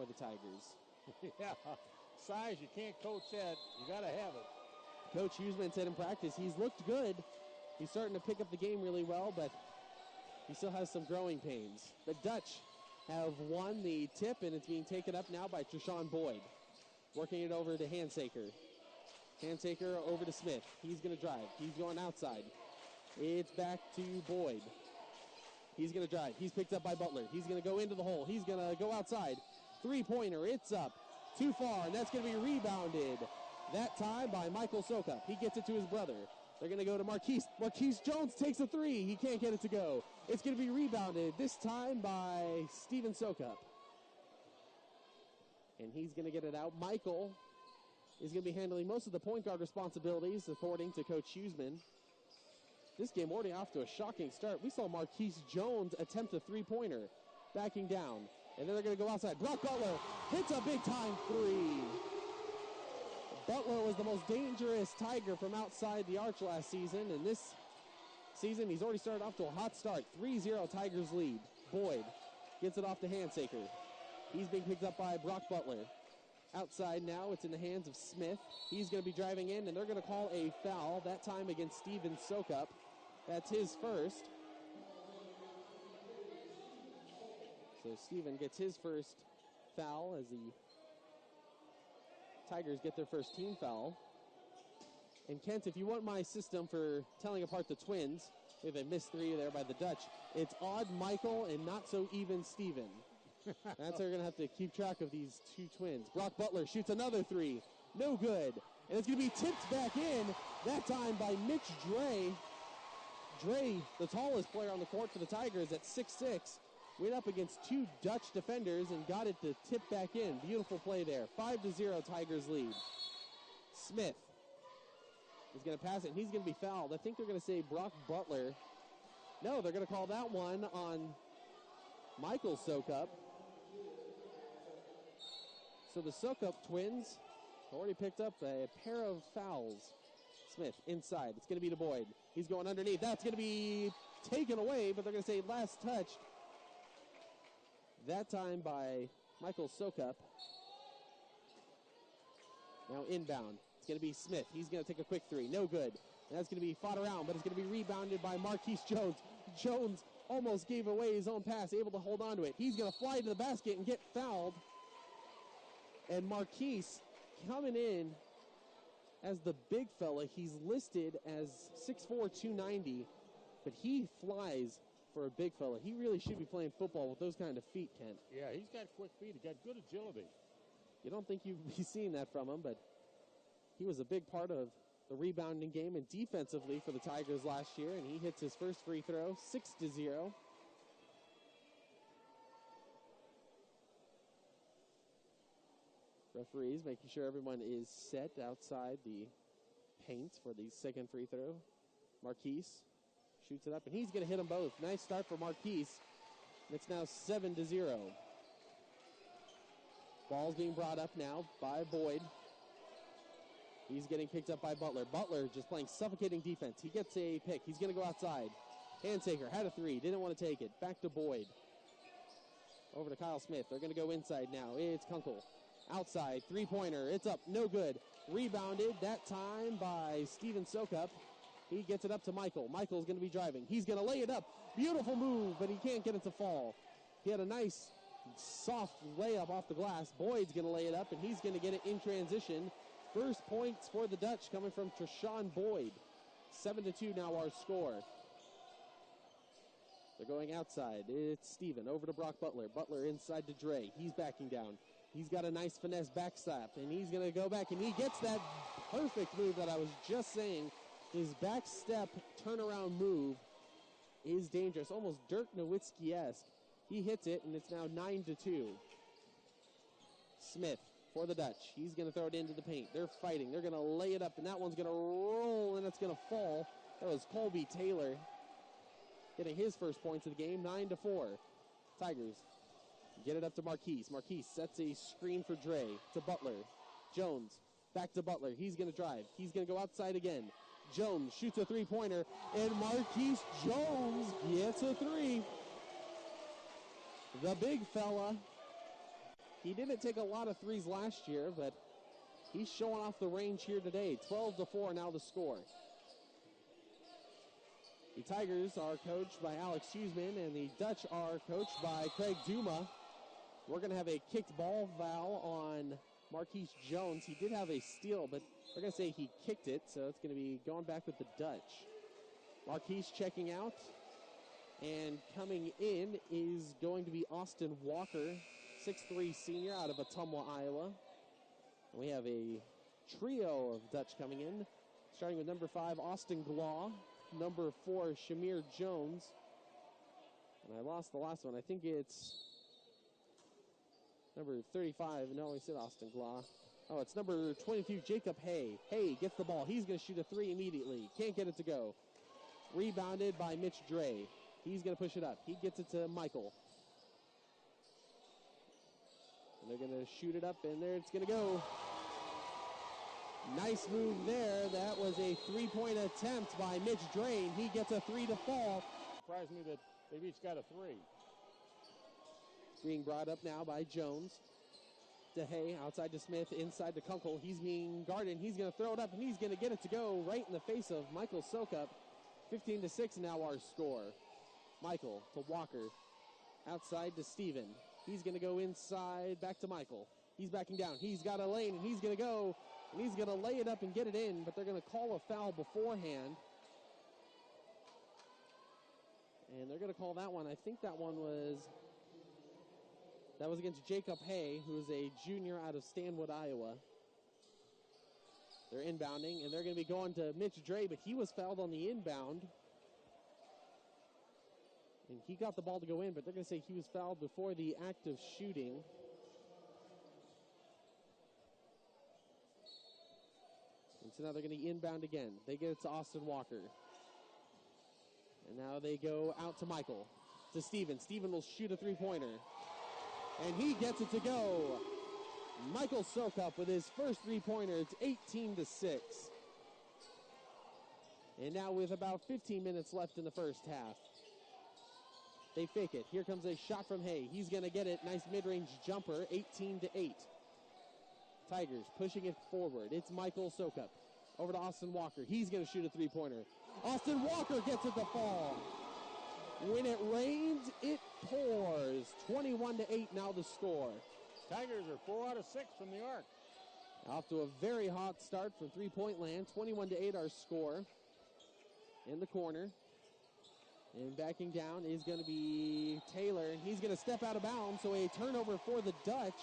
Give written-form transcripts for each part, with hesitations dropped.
for the Tigers. Yeah, size, you can't coach that. You got to have it. Coach Huseman said in practice he's looked good. He's starting to pick up the game really well, but he still has some growing pains. The Dutch have won the tip, and it's being taken up now by Treshawn Boyd. Working it over to Handsaker. Handsaker over to Smith. He's going to drive. He's going outside. It's back to Boyd. He's going to drive. He's picked up by Butler. He's going to go into the hole. He's going to go outside. Three-pointer. It's up. Too far, and that's going to be rebounded. That time by Michael Sokup. He gets it to his brother. They're going to go to Marquise. Marquise Jones takes a three. He can't get it to go. It's going to be rebounded, this time by Steven Sokup. And he's going to get it out. Michael is going to be handling most of the point guard responsibilities, according to Coach Huseman. This game already off to a shocking start. We saw Marquise Jones attempt a three-pointer, backing down. And then they're going to go outside. Brock Butler hits a big-time three. Butler was the most dangerous Tiger from outside the arch last season, and this season he's already started off to a hot start. 3-0 Tigers lead. Boyd gets it off to Handsaker. He's being picked up by Brock Butler. Outside now, it's in the hands of Smith. He's going to be driving in, and they're going to call a foul, that time against Steven Sokup. That's his first. So Steven gets his first foul as the Tigers get their first team foul. And Kent, if you want my system for telling apart the Twins, with a missed three there by the Dutch, it's odd Michael and not so even Steven. That's how you're going to have to keep track of these two twins. Brock Butler shoots another three. No good. And it's going to be tipped back in, that time by Mitch Dre. Dre, the tallest player on the court for the Tigers at 6'6", went up against two Dutch defenders and got it to tip back in. Beautiful play there. 5-0 Tigers lead. Smith is going to pass it, and he's going to be fouled. I think they're going to say Brock Butler. No, they're going to call that one on Michael Sokup. So the Sokup twins already picked up a pair of fouls. Smith inside. It's going to be to Boyd. He's going underneath. That's going to be taken away, but they're going to say last touched. That time by Michael Sokup. Now inbound. It's going to be Smith. He's going to take a quick three. No good. And that's going to be fought around, but it's going to be rebounded by Marquise Jones. Jones almost gave away his own pass, able to hold on to it. He's going to fly to the basket and get fouled. And Marquise coming in as the big fella. He's listed as 6'4", 290, but he flies for a big fella. He really should be playing football with those kind of feet, Kent. Yeah, he's got quick feet. He's got good agility. You don't think you'd be seeing that from him, but he was a big part of the rebounding game and defensively for the Tigers last year, and he hits his first free throw, 6-0. Referees making sure everyone is set outside the paint for the second free throw. Marquise shoots it up, and he's going to hit them both. Nice start for Marquise. It's now 7-0. Ball's being brought up now by Boyd. He's getting picked up by Butler. Butler just playing suffocating defense. He gets a pick. He's going to go outside. Handsaker had a three. Didn't want to take it. Back to Boyd. Over to Kyle Smith. They're going to go inside now. It's Kunkel. Outside. Three-pointer. It's up. No good. Rebounded. That time by Steven Sokup. He gets it up to Michael. Michael's going to be driving. He's going to lay it up. Beautiful move, but he can't get it to fall. He had a nice, soft layup off the glass. Boyd's going to lay it up, and he's going to get it in transition. First points for the Dutch coming from Treshawn Boyd. 7-2 now our score. They're going outside. It's Steven over to Brock Butler. Butler inside to Dre. He's backing down. He's got a nice finesse backstep, and he's going to go back, and he gets that perfect move that I was just saying. His backstep turnaround move is dangerous, almost Dirk Nowitzki-esque. He hits it, and it's now 9-2. Smith for the Dutch. He's going to throw it into the paint. They're fighting. They're going to lay it up, and that one's going to roll, and it's going to fall. That was Colby Taylor getting his first points of the game, 9-4. Tigers get it up to Marquise. Marquise sets a screen for Dre to Butler. Jones back to Butler. He's going to drive. He's going to go outside again. Jones shoots a three-pointer, and Marquise Jones gets a three. The big fella He didn't take a lot of threes last year, but he's showing off the range here today. 12-4 now the score. The Tigers are coached by Alex Huseman, and the Dutch are coached by Craig Duma. We're going to have a kicked ball foul on Marquise Jones. He did have a steal, but we're going to say he kicked it, so it's going to be going back with the Dutch. Marquise checking out, and coming in is going to be Austin Walker, 6'3" senior out of Ottumwa, Iowa. And we have a trio of Dutch coming in, starting with number 5, Austin Glaw, number 4, Shamir Jones. And I lost the last one. I think it's number 35. No, I said Austin Glaw. Oh, it's number 22, Jacob Hay. Hay gets the ball. He's going to shoot a 3 immediately. Can't get it to go. Rebounded by Mitch Dre. He's going to push it up. He gets it to Michael. And they're going to shoot it up, and there it's going to go. Nice move there. That was a three-point attempt by Mitch Dre. He gets a 3 to fall. Surprised me that they've each got a 3. Being brought up now by Jones. To Hay, outside to Smith, inside to Kunkel. He's being guarded. He's going to throw it up, and he's going to get it to go right in the face of Michael Sokup. 15-6 now our score. Michael to Walker. Outside to Steven. He's going to go inside, back to Michael. He's backing down. He's got a lane, and he's going to go, and he's going to lay it up and get it in, but they're going to call a foul beforehand. And they're going to call that one. I think that one was... That was against Jacob Hay, who is a junior out of Stanwood, Iowa. They're inbounding, and they're going to be going to Mitch Dre, but he was fouled on the inbound. And he got the ball to go in, but they're going to say he was fouled before the act of shooting. And so now they're going to inbound again. They get it to Austin Walker. And now they go out to Michael, to Steven. Steven will shoot a three-pointer. And he gets it to go. Michael Sokup with his first three-pointer. It's 18-6. And now with about 15 minutes left in the first half. They fake it. Here comes a shot from Hay. He's going to get it. Nice mid-range jumper. 18-8. Tigers pushing it forward. It's Michael Sokup. Over to Austin Walker. He's going to shoot a three-pointer. Austin Walker gets it to fall. When it rains, it pours. 21-8 now the score. Tigers are 4 out of 6 from the arc. Off to a very hot start from three-point land. 21-8 our score. In the corner. And backing down is going to be Taylor. He's going to step out of bounds, so a turnover for the Dutch.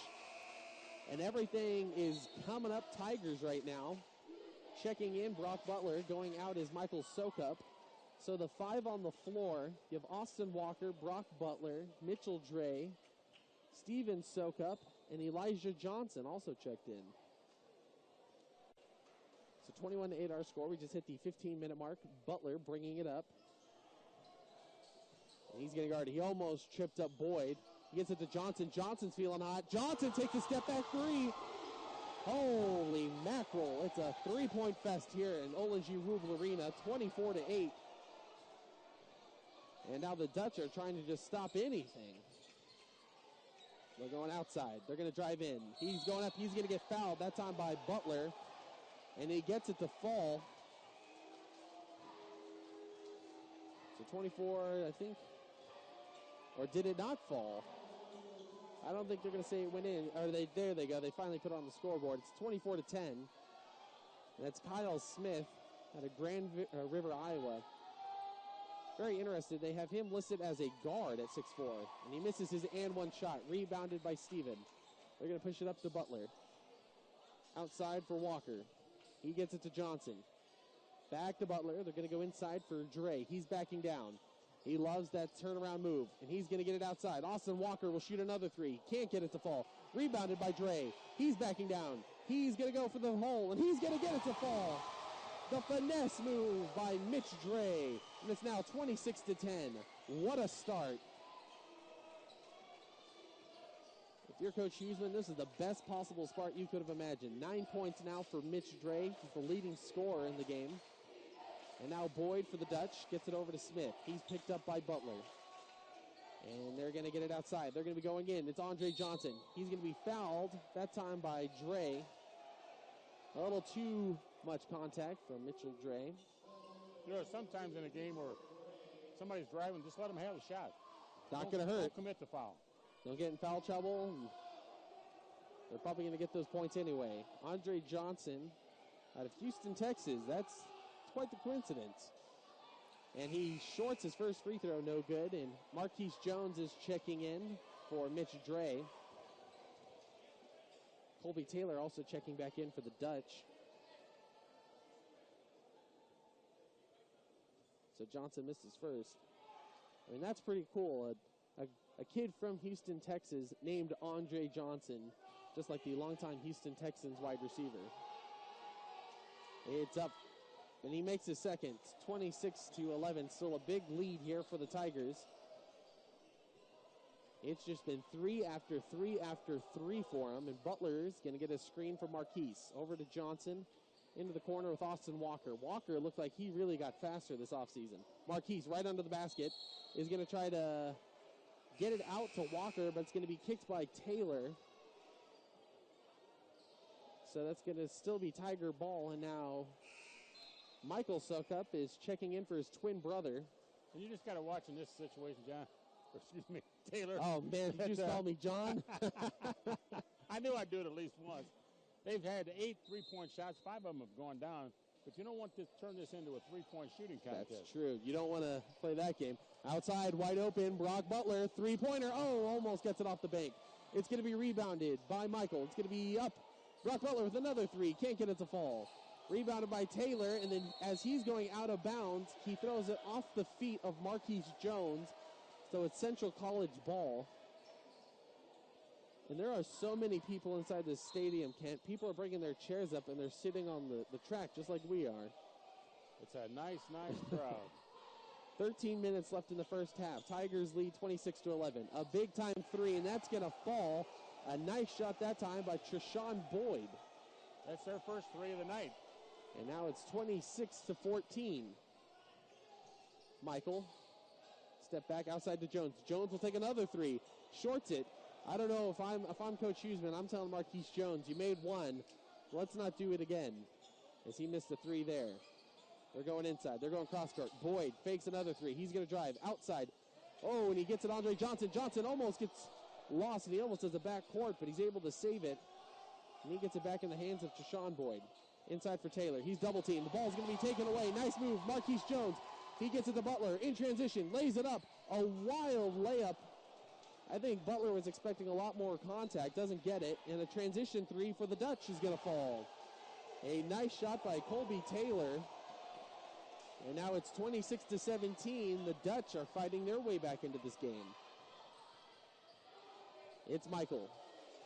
And everything is coming up Tigers right now. Checking in, Brock Butler. Going out is Michael Sokup. So the 5 on the floor, you have Austin Walker, Brock Butler, Mitchell Dre, Steven Sokup, and Elijah Johnson also checked in. So 21-8 our score. We just hit the 15-minute mark. Butler bringing it up. And he's going to guard. He almost tripped up Boyd. He gets it to Johnson. Johnson's feeling hot. Johnson takes a step-back three. Holy mackerel. It's a three-point fest here in Olenji Rubel Arena, 24-8. And now the Dutch are trying to just stop anything. They're going outside. They're going to drive in. He's going up. He's going to get fouled. That time by Butler. And he gets it to fall. So 24, I think. Or did it not fall? I don't think they're going to say it went in. Or there they go. They finally put it on the scoreboard. It's 24-10. And that's Kyle Smith out of Grand River, Iowa. Very interested. They have him listed as a guard at 6'4", and he misses his and one shot. Rebounded by Steven. They're going to push it up to Butler. Outside for Walker. He gets it to Johnson. Back to Butler. They're going to go inside for Dre. He's backing down. He loves that turnaround move, and he's going to get it outside. Austin Walker will shoot another three. Can't get it to fall. Rebounded by Dre. He's backing down. He's going to go for the hole, and he's going to get it to fall. The finesse move by Mitch Dre. And it's now 26-10. What a start. If you're Coach Huseman, this is the best possible start you could have imagined. 9 points now for Mitch Dre. He's the leading scorer in the game. And now Boyd for the Dutch gets it over to Smith. He's picked up by Butler. And they're going to get it outside. They're going to be going in. It's Andre Johnson. He's going to be fouled, that time by Dre. A little too much contact from Mitchell Dre. You know, sometimes in a game where somebody's driving, just let them have a shot. Not going to hurt. Don't commit to foul. Don't get in foul trouble. They're probably going to get those points anyway. Andre Johnson out of Houston, Texas. That's quite the coincidence. And he shorts his first free throw, no good. And Marquise Jones is checking in for Mitch Dre. Colby Taylor also checking back in for the Dutch. So Johnson missed his first. I mean, that's pretty cool. A kid from Houston, Texas, named Andre Johnson, just like the longtime Houston Texans wide receiver. It's up, and he makes his second. 26-11, still a big lead here for the Tigers. It's just been 3 after 3 after 3 for him, and Butler's going to get a screen for Marquise. Over to Johnson, into the corner with Austin Walker. Walker looked like he really got faster this offseason. Marquise right under the basket is going to try to get it out to Walker, but it's going to be kicked by Taylor. So that's going to still be Tiger ball, and now Michael Sokup is checking in for his twin brother. And you just got to watch in this situation, John. Excuse me, Taylor. Oh, man, you just called me John? I knew I'd do it at least once. They've had 8 3-point shots. 5 of them have gone down. But you don't want to turn this into a 3-point shooting contest. That's true. You don't want to play that game. Outside, wide open, Brock Butler, three-pointer. Oh, almost gets it off the bank. It's going to be rebounded by Michael. It's going to be up. Brock Butler with another three. Can't get it to fall. Rebounded by Taylor, and then as he's going out of bounds, he throws it off the feet of Marquise Jones. So it's Central College ball. And there are so many people inside this stadium, Kent. People are bringing their chairs up, and they're sitting on the track just like we are. It's a nice crowd. 13 minutes left in the first half. Tigers lead 26-11. A big-time three, and that's going to fall. A nice shot that time by Treshawn Boyd. That's their first three of the night. And now it's 26-14. Michael, step back outside to Jones. Jones will take another three. Shorts it. I don't know if I'm Coach Huseman. I'm telling Marquise Jones, you made one. Let's not do it again. As he missed a three there. They're going inside. They're going cross court. Boyd fakes another three. He's going to drive outside. Oh, and he gets it. Andre Johnson. Johnson almost gets lost, and he almost has a back court, but he's able to save it. And he gets it back in the hands of Treshawn Boyd. Inside for Taylor. He's double teamed. The ball's going to be taken away. Nice move. Marquise Jones. He gets it to Butler in transition. Lays it up. A wild layup. I think Butler was expecting a lot more contact. Doesn't get it. And a transition three for the Dutch is going to fall. A nice shot by Colby Taylor. And now it's 26-17. The Dutch are fighting their way back into this game. It's Michael.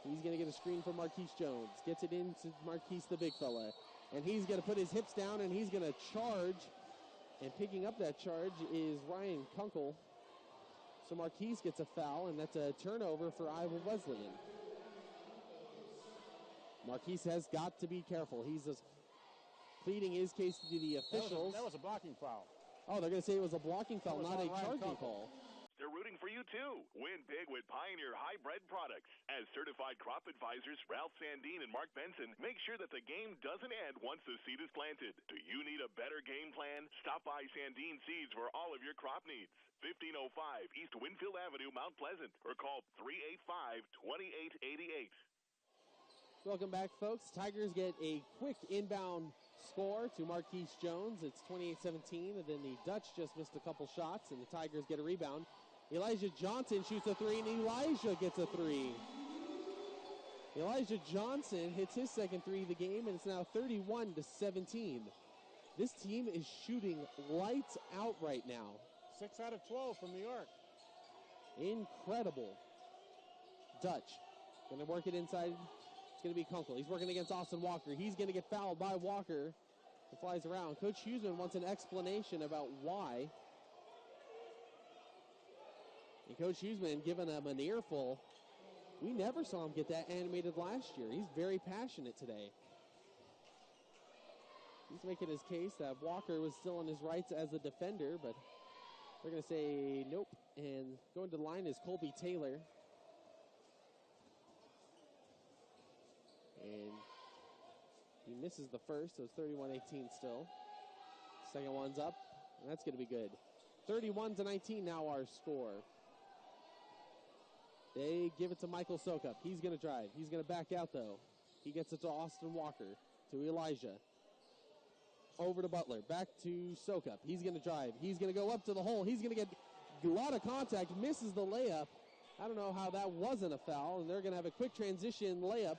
He's going to get a screen from Marquise Jones. Gets it into Marquise, the big fella. And he's going to put his hips down, and he's going to charge. And picking up that charge is Ryan Kunkel. So Marquise gets a foul, and that's a turnover for Iowa Wesleyan. Marquise has got to be careful. He's just pleading his case to the officials. That was a blocking foul. Oh, they're going to say it was a blocking foul, not a charging call. They're rooting for you, too. Win big with Pioneer Hybrid products. As certified crop advisors Ralph Sandine and Mark Benson make sure that the game doesn't end once the seed is planted. Do you need a better game plan? Stop by Sandine Seeds for all of your crop needs. 1505 East Winfield Avenue, Mount Pleasant, or call 385-2888. Welcome back, folks. Tigers get a quick inbound score to Marquise Jones. It's 28-17, and then the Dutch just missed a couple shots, and the Tigers get a rebound. Elijah Johnson shoots a three, and Elijah gets a three. Elijah Johnson hits his second three of the game, and it's now 31-17. This team is shooting lights out right now. 6 out of 12 from New York. Incredible. Dutch going to work it inside. It's going to be Kunkel. He's working against Austin Walker. He's going to get fouled by Walker. It flies around. Coach Huseman wants an explanation about why. And Coach Huseman giving him an earful. We never saw him get that animated last year. He's very passionate today. He's making his case that Walker was still in his rights as a defender, but They're going to say nope. And going to the line is Colby Taylor. And he misses the first, so it's 31-18 still. Second one's up, and that's going to be good. 31-19 now our score. They give it to Michael Sokup. He's going to drive. He's going to back out, though. He gets it to Austin Walker, to Elijah. Over to Butler, back to Sokup. He's going to drive. He's going to go up to the hole. He's going to get a lot of contact, misses the layup. I don't know how that wasn't a foul, and they're going to have a quick transition layup.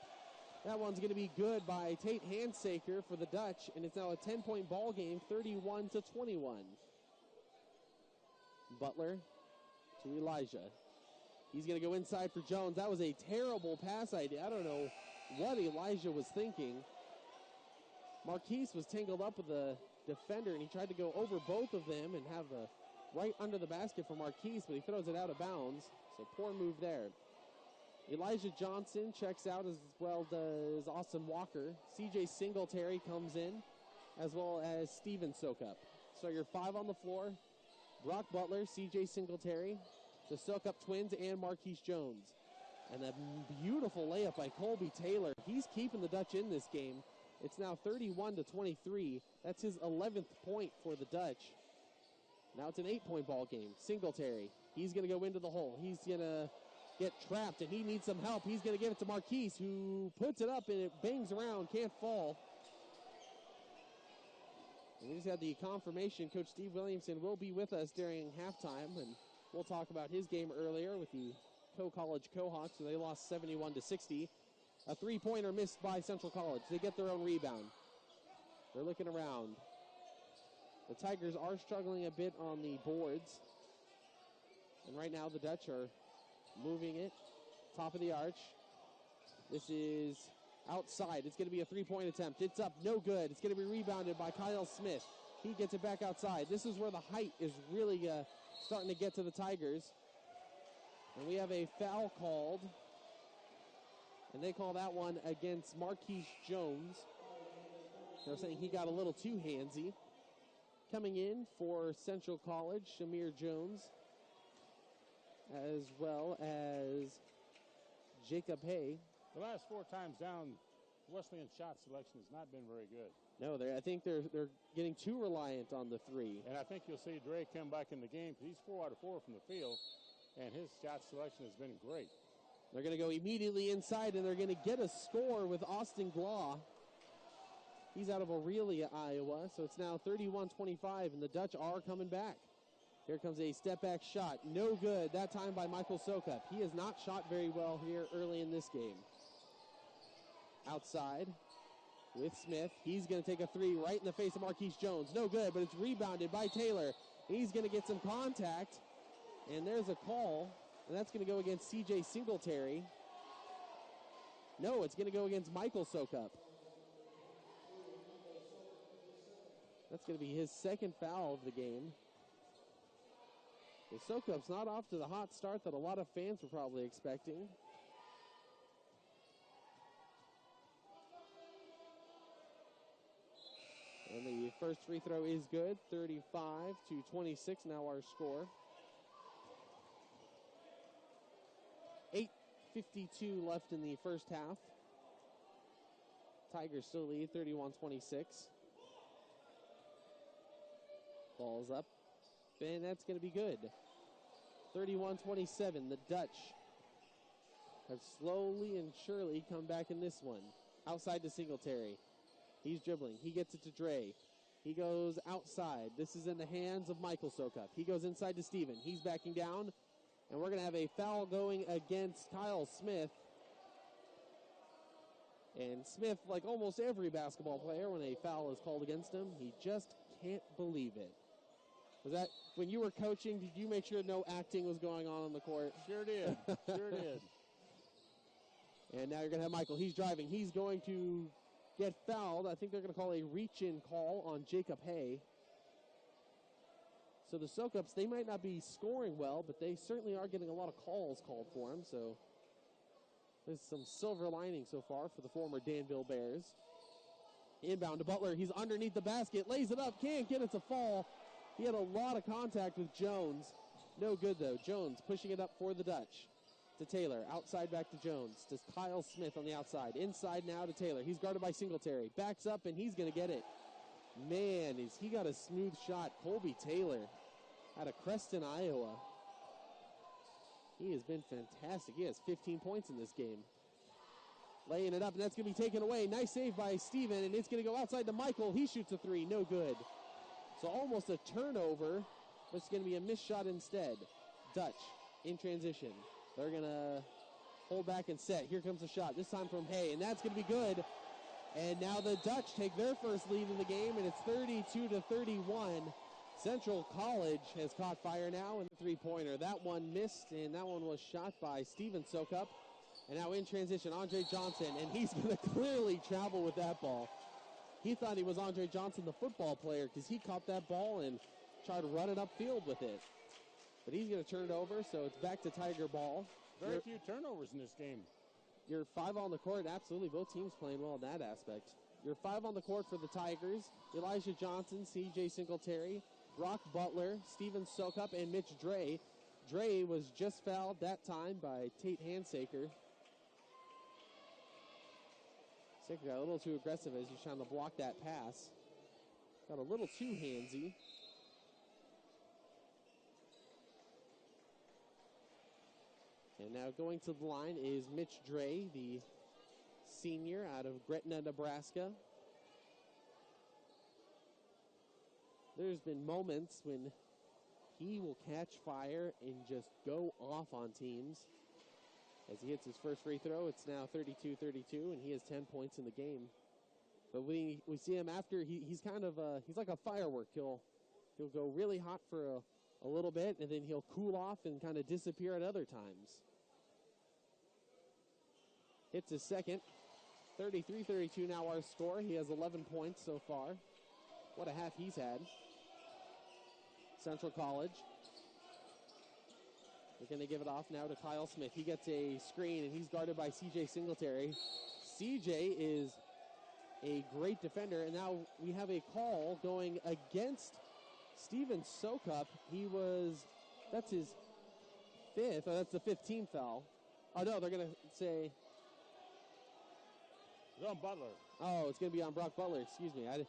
That one's going to be good by Tate Handsaker for the Dutch, and it's now a 10-point ball game, 31-21. Butler to Elijah. He's going to go inside for Jones. That was a terrible pass idea. I don't know what Elijah was thinking. Marquise was tangled up with the defender, and he tried to go over both of them and have a right under the basket for Marquise, but he throws it out of bounds, so poor move there. Elijah Johnson checks out, as well does Austin Walker. C.J. Singletary comes in, as well as Steven Sokup. So your 5 on the floor, Brock Butler, C.J. Singletary, the Sokup twins, and Marquise Jones. And a beautiful layup by Colby Taylor. He's keeping the Dutch in this game. It's now 31-23. That's his 11th point for the Dutch. Now it's an 8-point ball game. Singletary, he's going to go into the hole. He's going to get trapped, and he needs some help. He's going to give it to Marquise, who puts it up, and it bangs around, can't fall. And we just had the confirmation Coach Steve Williamson will be with us during halftime, and we'll talk about his game earlier with the Co-College Cohawks, so they lost 71-60. A three-pointer missed by Central College. They get their own rebound. They're looking around. The Tigers are struggling a bit on the boards. And right now the Dutch are moving it. Top of the arch. This is outside. It's going to be a three-point attempt. It's up. No good. It's going to be rebounded by Kyle Smith. He gets it back outside. This is where the height is really starting to get to the Tigers. And we have a foul called. And they call that one against Marquise Jones. They're saying he got a little too handsy. Coming in for Central College, Shamir Jones, as well as Jacob Hay. The last 4 times down, Wesleyan shot selection has not been very good. No, I think they're getting too reliant on the three. And I think you'll see Dre come back in the game because he's 4 out of 4 from the field, and his shot selection has been great. They're going to go immediately inside, and they're going to get a score with Austin Glaw. He's out of Aurelia, Iowa, so it's now 31-25, and the Dutch are coming back. Here comes a step-back shot. No good, that time by Michael Sokup. He has not shot very well here early in this game. Outside with Smith. He's going to take a three right in the face of Marquise Jones. No good, but it's rebounded by Taylor. He's going to get some contact, and there's a call, and that's going to go against C.J. Singletary. No, it's going to go against Michael Sokup. That's going to be his second foul of the game. The Sokup's not off to the hot start that a lot of fans were probably expecting. And the first free throw is good, 35-26 now our score. 8:52 left in the first half. Tigers still lead 31-26. Ball's up, and that's going to be good. 31-27, the Dutch have slowly and surely come back in this one. Outside to Singletary. He's dribbling. He gets it to Dre. He goes outside. This is in the hands of Michael Sokup. He goes inside to Steven. He's backing down, and we're going to have a foul going against Kyle Smith. And Smith, like almost every basketball player, when a foul is called against him, he just can't believe it. Was that, when you were coaching, did you make sure no acting was going on the court? Sure did. Sure did. And now you're going to have Michael. He's driving. He's going to get fouled. I think they're going to call a reach-in call on Jacob Hay. So the Sokups, they might not be scoring well, but they certainly are getting a lot of calls called for them. So there's some silver lining so far for the former Danville Bears. Inbound to Butler. He's underneath the basket. Lays it up. Can't get it to fall. He had a lot of contact with Jones. No good, though. Jones pushing it up for the Dutch. To Taylor. Outside back to Jones. To Kyle Smith on the outside. Inside now to Taylor. He's guarded by Singletary. Backs up, and he's going to get it. Man, he got a smooth shot. Colby Taylor out of Creston, Iowa. He has been fantastic. He has 15 points in this game. Laying it up, and that's going to be taken away. Nice save by Steven, and it's going to go outside to Michael. He shoots a three. No good. So almost a turnover, but it's going to be a missed shot instead. Dutch in transition. They're going to hold back and set. Here comes a shot, this time from Hay, and that's going to be good. And now the Dutch take their first lead in the game, and it's 32-31. Central College has caught fire now in the three-pointer. That one missed, and that one was shot by Steven Sokup. And now in transition, Andre Johnson, and he's going to clearly travel with that ball. He thought he was Andre Johnson, the football player, because he caught that ball and tried to run it upfield with it. But he's going to turn it over, so it's back to Tiger ball. Very few turnovers in this game. You're 5 on the court. Absolutely, both teams playing well in that aspect. You're 5 on the court for the Tigers. Elijah Johnson, C.J. Singletary, Brock Butler, Steven Sokup, and Mitch Dre. Dre was just fouled that time by Tate Handsaker. Saker got a little too aggressive as he's trying to block that pass. Got a little too handsy. And now going to the line is Mitch Dre, the senior out of Gretna, Nebraska. There's been moments when he will catch fire and just go off on teams. As he hits his first free throw, it's now 32-32, and he has 10 points in the game. But we see him after, he's kind of, he's like a firework. He'll go really hot for a little bit, and then he'll cool off and kind of disappear at other times. Hits his second. 33-32 now our score. He has 11 points so far. What a half he's had. Central College. They're going to give it off now to Kyle Smith. He gets a screen, and he's guarded by C.J. Singletary. C.J. is a great defender, and now we have a call going against Steven Sokup. That's his fifth, or that's the 15th foul. Oh, no, they're going to say... It's on Butler. Oh, it's going to be on Brock Butler. Excuse me. I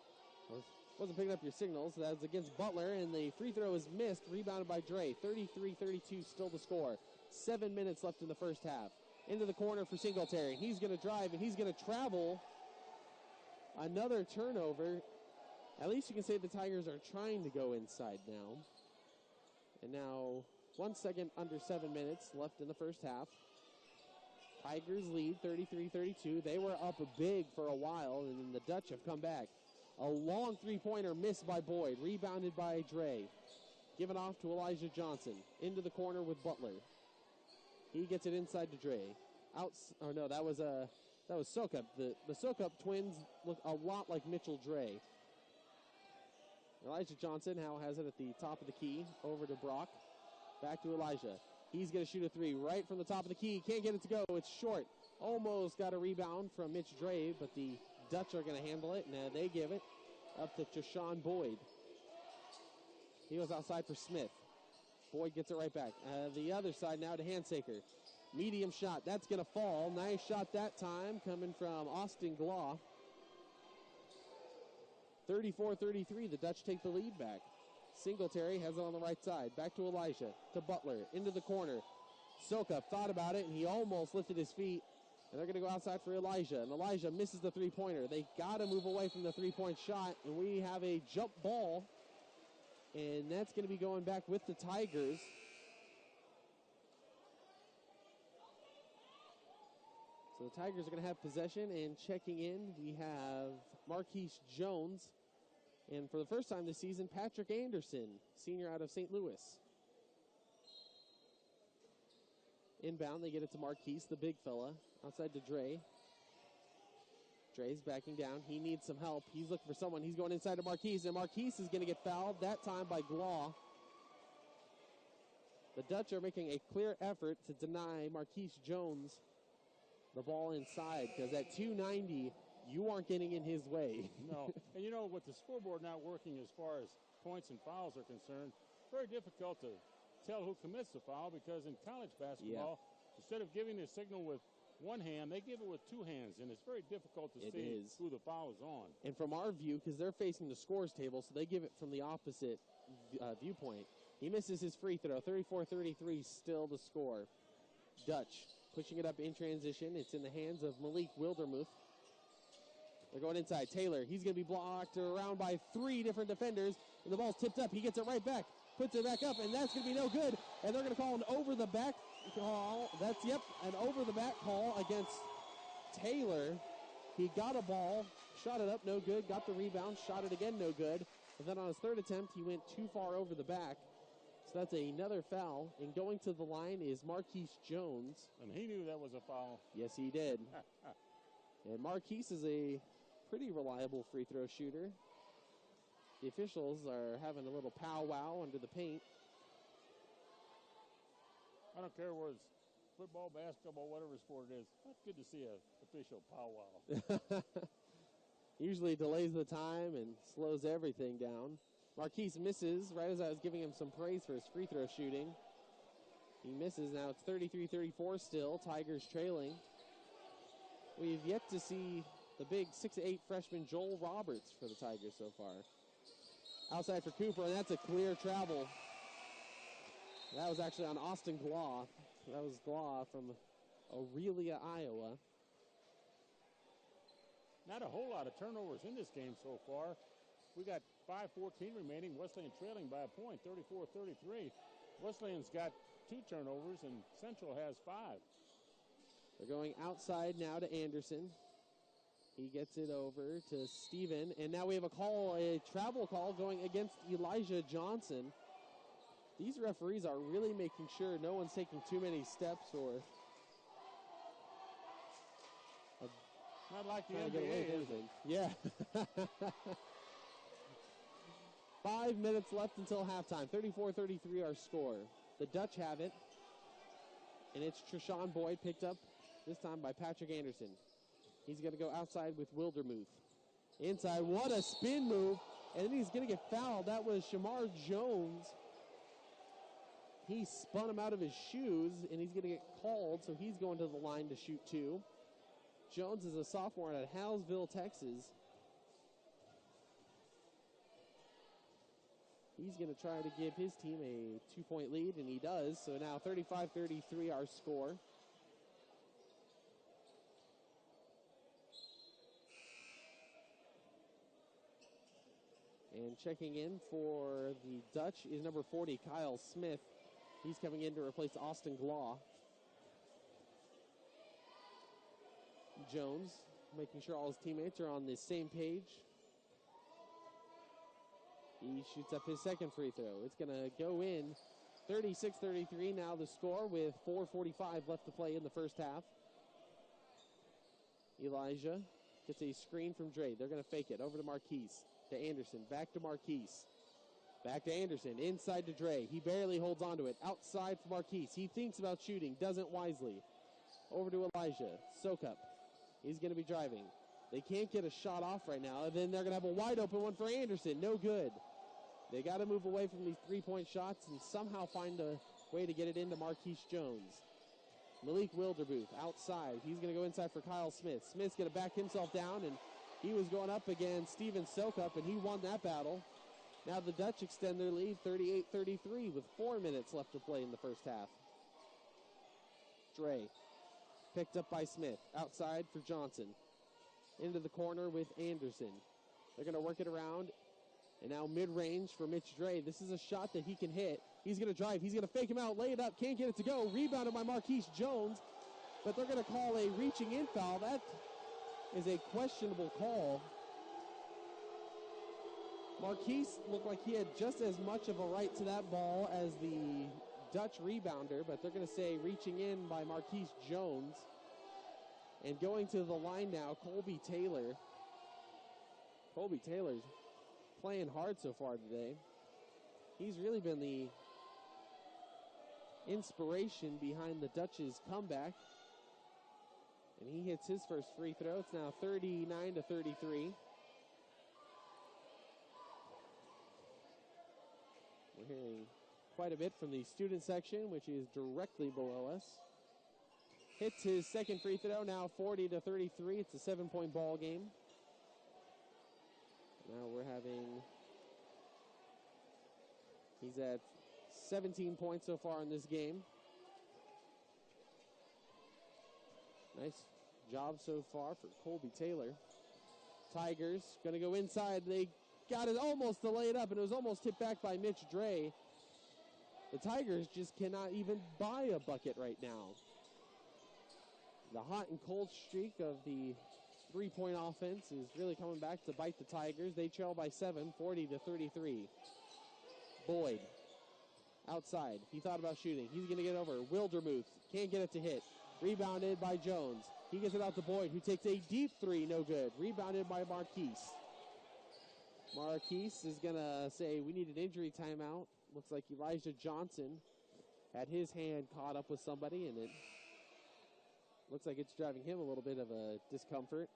wasn't picking up your signals. That was against Butler, and the free throw is missed. Rebounded by Dre. 33-32 still the score. 7 minutes left in the first half. Into the corner for Singletary. He's going to drive, and he's going to travel. Another turnover. At least you can say the Tigers are trying to go inside now. And now 1 second under 7 minutes left in the first half. Tigers lead 33-32. They were up big for a while, and then the Dutch have come back. A long three-pointer missed by Boyd. Rebounded by Dre. Given off to Elijah Johnson. Into the corner with Butler. He gets it inside to Dre. That was Sokup. The Sokup twins look a lot like Mitchell Dre. Elijah Johnson now has it at the top of the key. Over to Brock. Back to Elijah. He's going to shoot a three right from the top of the key. Can't get it to go. It's short. Almost got a rebound from Mitch Dre, but the Dutch are going to handle it. Now they give it up to Jashawn Boyd. He was outside for Smith. Boyd gets it right back. The other side now to Handsaker. Medium shot. That's going to fall. Nice shot that time coming from Austin Glaw. 34-33. The Dutch take the lead back. Singletary has it on the right side. Back to Elijah. To Butler. Into the corner. Sokup thought about it, and he almost lifted his feet. And they're going to go outside for Elijah. And Elijah misses the three-pointer. They got to move away from the three-point shot. And we have a jump ball. And that's going to be going back with the Tigers. So the Tigers are going to have possession. And checking in, we have Marquise Jones. And for the first time this season, Patrick Anderson, senior out of St. Louis. Inbound, they get it to Marquise, the big fella. Outside to Dre. Dre's backing down. He needs some help. He's looking for someone. He's going inside to Marquise, and Marquise is going to get fouled, that time by Glaw. The Dutch are making a clear effort to deny Marquise Jones the ball inside, because at 290, you aren't getting in his way. No. And you know, with the scoreboard not working as far as points and fouls are concerned, very difficult to tell who commits the foul because in college basketball, instead of giving the signal with one hand, they give it with two hands, and it's very difficult to see who the foul is on. And from our view, because they're facing the scores table, so they give it from the opposite viewpoint. He misses his free throw. 34-33 still the score. Dutch pushing it up in transition. It's in the hands of Malik Wildermuth. They're going inside. Taylor, he's going to be blocked around by three different defenders. And the ball's tipped up. He gets it right back. Puts it back up, and that's going to be no good. And they're going to call an over-the-back call. That's, an over-the-back call against Taylor. He got a ball, shot it up, no good. Got the rebound, shot it again, no good. And then on his third attempt, he went too far over the back. So that's another foul. And going to the line is Marquise Jones. And he knew that was a foul. Yes, he did. And Marquise is a pretty reliable free throw shooter. The officials are having a little powwow under the paint. I don't care whether it's football, basketball, whatever sport it is. It's good to see an official powwow. Usually delays the time and slows everything down. Marquise misses right as I was giving him some praise for his free throw shooting. He misses. Now it's 33-34 still. Tigers trailing. We've yet to see the big 6'8" freshman Joel Roberts for the Tigers so far. Outside for Cooper, and that's a clear travel. That was actually on Austin Glaw. That was Glaw from Aurelia, Iowa. Not a whole lot of turnovers in this game so far. We got 5:14 remaining. Wesleyan trailing by a point, 34-33. Wesleyan's got 2 turnovers, and Central has 5. They're going outside now to Anderson. He gets it over to Steven. And now we have a travel call going against Elijah Johnson. These referees are really making sure no one's taking too many steps or not like the NBA, is it? Yeah. 5 minutes left until halftime. 34-33 our score. The Dutch have it. And it's Treshawn Boyd picked up this time by Patrick Anderson. He's going to go outside with Wildermuth. Inside, what a spin move. And then he's going to get fouled. That was Shamar Jones. He spun him out of his shoes, and he's going to get called, so he's going to the line to shoot 2. Jones is a sophomore out of Hallsville, Texas. He's going to try to give his team a 2-point lead, and he does. So now 35-33 our score. And checking in for the Dutch is number 40, Kyle Smith. He's coming in to replace Austin Glaw. Jones making sure all his teammates are on the same page. He shoots up his second free throw. It's going to go in. 36-33 now the score with 4:45 left to play in the first half. Elijah gets a screen from Dre. They're going to fake it over to Marquise. To Anderson, back to Marquise. Back to Anderson, inside to Dre. He barely holds on to it. Outside for Marquise. He thinks about shooting, doesn't wisely. Over to Elijah. Soak up. He's going to be driving. They can't get a shot off right now. And then they're going to have a wide open one for Anderson. No good. They got to move away from these three-point shots and somehow find a way to get it into Marquise Jones. Malik Wildermuth outside. He's going to go inside for Kyle Smith. Smith's going to back himself down, and he was going up against Steven Sokup, and he won that battle. Now the Dutch extend their lead 38-33 with 4 minutes left to play in the first half. Dre picked up by Smith. Outside for Johnson. Into the corner with Anderson. They're going to work it around. And now mid-range for Mitch Dre. This is a shot that he can hit. He's going to drive. He's going to fake him out, lay it up, can't get it to go. Rebounded by Marquise Jones. But they're going to call a reaching in foul. That is a questionable call. Marquise looked like he had just as much of a right to that ball as the Dutch rebounder, but they're going to say reaching in by Marquise Jones. And going to the line now, Colby Taylor. Colby Taylor's playing hard so far today. He's really been the inspiration behind the Dutch's comeback. And he hits his first free throw. It's now 39-33. hearing quite a bit from the student section, which is directly below us. Hits his second free throw, now 40-33. It's a 7-point ball game. Now we're having, he's at 17 points so far in this game. Nice job so far for Colby Taylor. Tigers going to go inside. They got it almost to lay it up, and it was almost tipped back by Mitch Dre. The Tigers just cannot even buy a bucket right now. The hot and cold streak of the three-point offense is really coming back to bite the Tigers. They trail by 7, 40-33. Boyd outside. He thought about shooting. He's going to get over. Wildermuth can't get it to hit. Rebounded by Jones. He gets it out to Boyd, who takes a deep three, no good. Rebounded by Marquise. Marquise is going to say, we need an injury timeout. Looks like Elijah Johnson had his hand caught up with somebody, and it looks like it's driving him a little bit of a discomfort.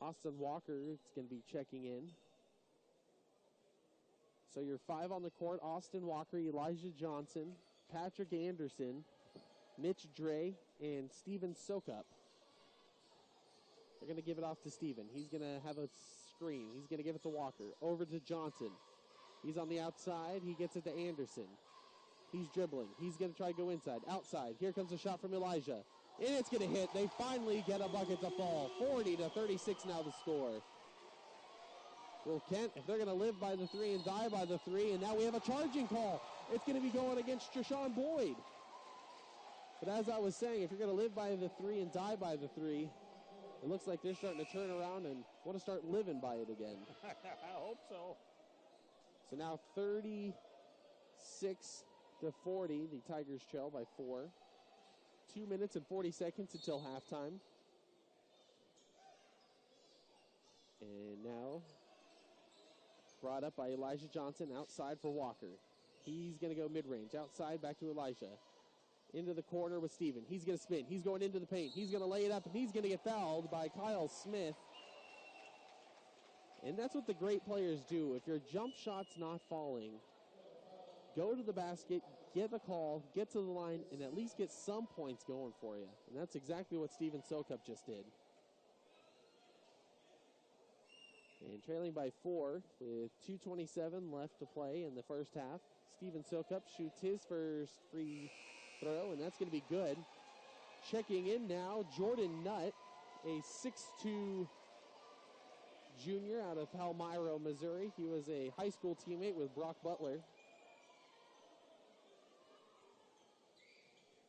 Austin Walker is going to be checking in. So you're 5 on the court. Austin Walker, Elijah Johnson, Patrick Anderson, Mitch Dre, and Steven Sokup. They're going to give it off to Steven. He's going to have a screen. He's going to give it to Walker. Over to Johnson. He's on the outside. He gets it to Anderson. He's dribbling. He's going to try to go inside. Outside. Here comes a shot from Elijah. And it's going to hit. They finally get a bucket to fall. 40-36 now the score. Well, Kent, if they're going to live by the three and die by the three, and now we have a charging call. It's going to be going against Jashawn Boyd. But as I was saying, if you're going to live by the three and die by the three, it looks like they're starting to turn around and want to start living by it again. I hope so. So now 36-40, the Tigers trail by 4. 2 minutes and 40 seconds until halftime. And now brought up by Elijah Johnson, outside for Walker. He's going to go mid-range. Outside, back to Elijah. Into the corner with Steven. He's going to spin. He's going into the paint. He's going to lay it up, and he's going to get fouled by Kyle Smith. And that's what the great players do. If your jump shot's not falling, go to the basket, get a call, get to the line, and at least get some points going for you. And that's exactly what Steven Sokup just did. And trailing by 4 with 2:27 left to play in the first half. Steven Sokup shoots his first free throw, and that's going to be good. Checking in now, Jordan Nutt, a 6'2" junior out of Palmyra, Missouri. He was a high school teammate with Brock Butler.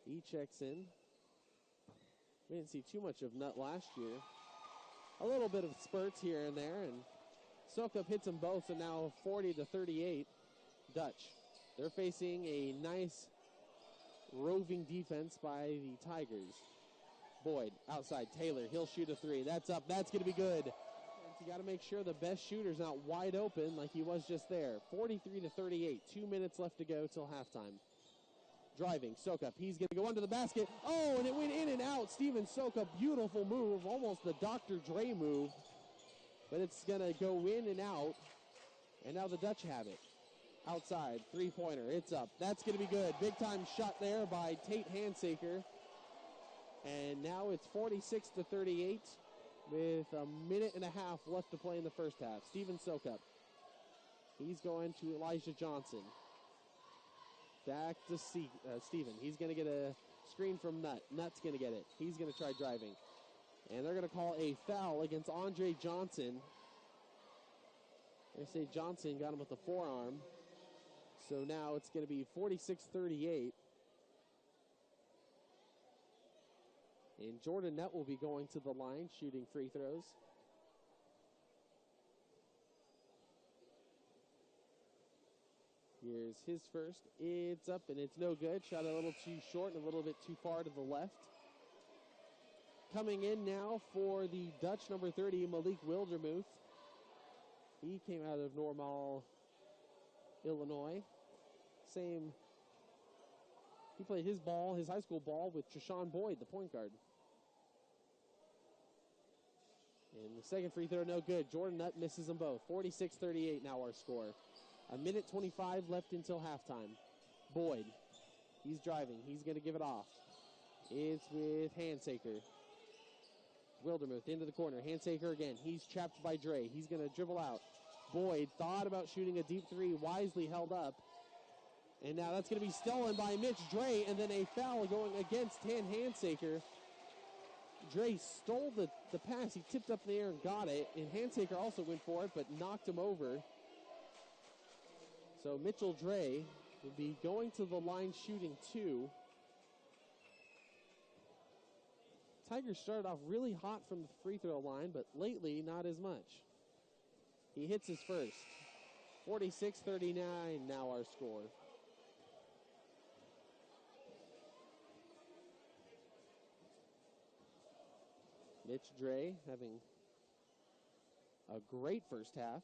He checks in. We didn't see too much of Nutt last year. A little bit of spurts here and there, and Sokup hits them both, so now 40-38 Dutch. They're facing a nice roving defense by the Tigers. Boyd outside. Taylor, he'll shoot a three. That's up. That's going to be good. You got to make sure the best shooter's not wide open like he was just there. 43-38. 2 minutes left to go till halftime. Driving, Sokup. He's going to go under the basket. Oh, and it went in and out. Steven Sokup, beautiful move. Almost the Dr. Dre move. But it's going to go in and out. And now the Dutch have it. Outside, three-pointer. It's up. That's going to be good. Big-time shot there by Tate Handsaker. And now it's 46-38 with a minute and a half left to play in the first half. Steven Sokup. He's going to Elijah Johnson. Back to Steven. He's going to get a screen from Nutt. Nutt's going to get it. He's going to try driving. And they're going to call a foul against Andre Johnson. They say Johnson got him with the forearm. So now it's going to be 46-38. And Jordan Nutt will be going to the line, shooting free throws. Here's his first. It's up, and it's no good. Shot a little too short and a little bit too far to the left. Coming in now for the Dutch, number 30, Malik Wildermuth. He came out of Normal, Illinois. He played his high school ball with Jashawn Boyd, the point guard. And the second free throw, no good. Jordan Nutt misses them both. 46-38 now our score. A minute 25 left until halftime. Boyd, he's driving. He's going to give it off. It's with Handsaker. Wildermuth into the corner. Handsaker again. He's trapped by Dre. He's going to dribble out. Boyd thought about shooting a deep three, wisely held up. And now that's going to be stolen by Mitch Dre, and then a foul going against Handsaker. Dre stole the pass. He tipped up in the air and got it, and Handsaker also went for it, but knocked him over. So Mitchell Dre will be going to the line shooting 2. Tigers started off really hot from the free throw line, but lately not as much. He hits his first. 46-39 now our score. Mitch Dre having a great first half.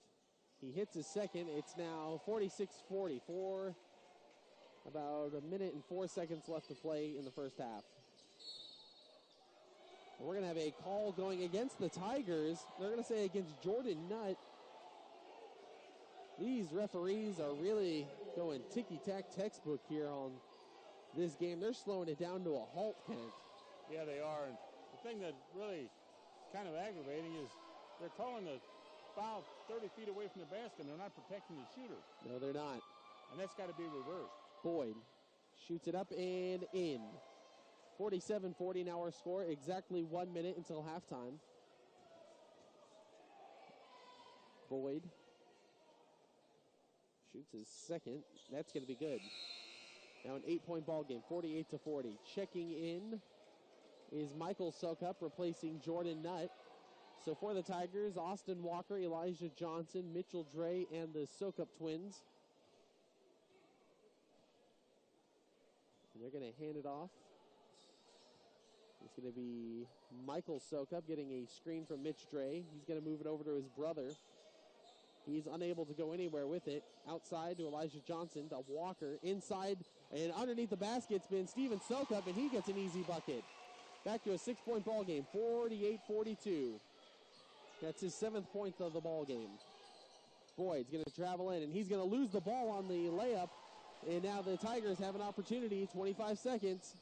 He hits his second. It's now 46-40. About a minute and 4 seconds left to play in the first half. And we're going to have a call going against the Tigers. They're going to say against Jordan Nutt. These referees are really going ticky-tack textbook here on this game. They're slowing it down to a halt, Kent. Yeah, they are. And the thing that's really kind of aggravating is they're calling the foul 30 feet away from the basket, and they're not protecting the shooter. No, they're not. And that's got to be reversed. Boyd shoots it up and in. 47-40 now our score. Exactly 1 minute until halftime. Boyd shoots his second. That's going to be good. Now an 8-point ball game, 48-40. Checking in is Michael Sokup replacing Jordan Nutt. So for the Tigers, Austin Walker, Elijah Johnson, Mitchell Dre, and the Sokup twins. And they're going to hand it off. It's going to be Michael Sokup getting a screen from Mitch Dre. He's going to move it over to his brother. He's unable to go anywhere with it. Outside to Elijah Johnson, to Walker. Inside and underneath the basket's been Steven Sokup, and he gets an easy bucket. Back to a 6-point ball game, 48-42. That's his 7th point of the ball game. Boyd's going to travel in, and he's going to lose the ball on the layup. And now the Tigers have an opportunity, 25 seconds.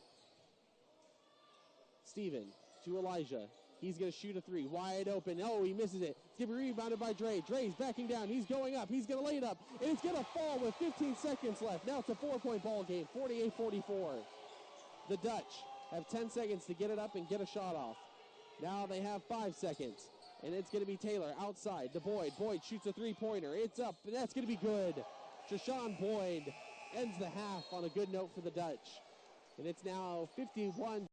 Steven to Elijah. He's going to shoot a three, wide open. Oh, he misses it. It's going to be rebounded by Dre. Dre's backing down. He's going up. He's going to lay it up. And it's going to fall with 15 seconds left. Now it's a 4-point ball game, 48-44. The Dutch have 10 seconds to get it up and get a shot off. Now they have 5 seconds. And it's going to be Taylor outside to Boyd. Boyd shoots a three-pointer. It's up, and that's going to be good. Jashawn Boyd ends the half on a good note for the Dutch. And it's now 51